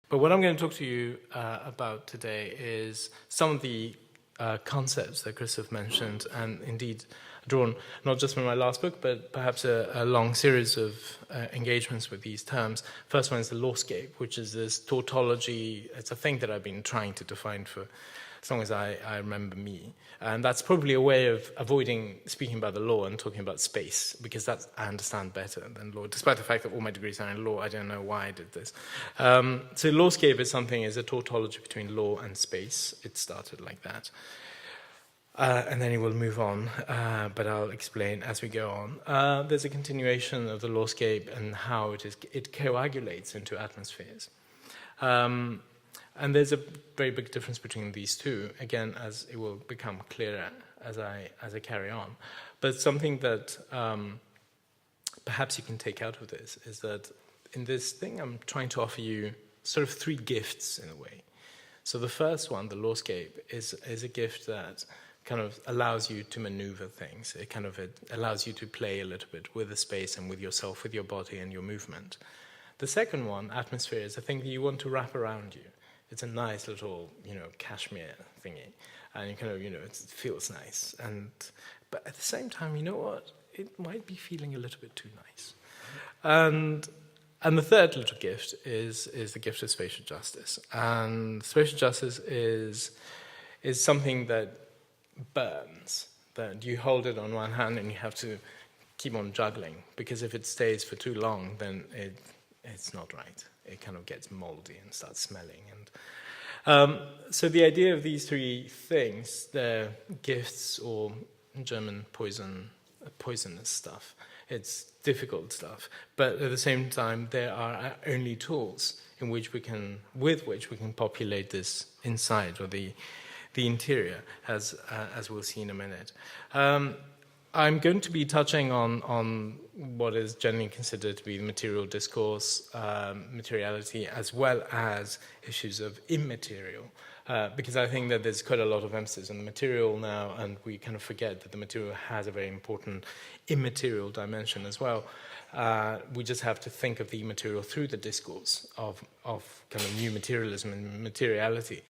But what I'm going to talk to you about today is some of the concepts that Christoph mentioned, and indeed drawn not just from my last book, but perhaps a long series of engagements with these terms. First one is the Law Scape, which is this tautology. It's a thing that I've been trying to define for as long as I remember me. And that's probably a way of avoiding speaking about the law and talking about space, because that I understand better than law. Despite the fact that all my degrees are in law, I don't know why I did this. So lawscape is a tautology between law and space. It started like that. And then it will move on, but I'll explain as we go on. There's a continuation of the lawscape and how it coagulates into atmospheres. And there's a very big difference between these two, again, as it will become clearer as I carry on. But something that perhaps you can take out of this is that in this thing, I'm trying to offer you sort of three gifts in a way. So the first one, the lawscape, is a gift that kind of allows you to maneuver things. It allows you to play a little bit with the space and with yourself, with your body and your movement. The second one, atmosphere, is a thing that you want to wrap around you. It's a nice little, cashmere thingy, and it feels nice. But at the same time, you know what? It might be feeling a little bit too nice. And the third little gift is the gift of spatial justice. And spatial justice is something that burns, that you hold it on one hand and you have to keep on juggling, because if it stays for too long, then it's not right. It kind of gets moldy and starts smelling. And so the idea of these three things, they're gifts, or in German, poisonous stuff. It's difficult stuff, but at the same time, they are only tools with which we can populate this inside, or the interior, as we'll see in a minute. I'm going to be touching on what is generally considered to be the material discourse, materiality, as well as issues of immaterial, because I think that there's quite a lot of emphasis on the material now, and we kind of forget that the material has a very important immaterial dimension as well. We just have to think of the immaterial through the discourse of kind of new materialism and materiality.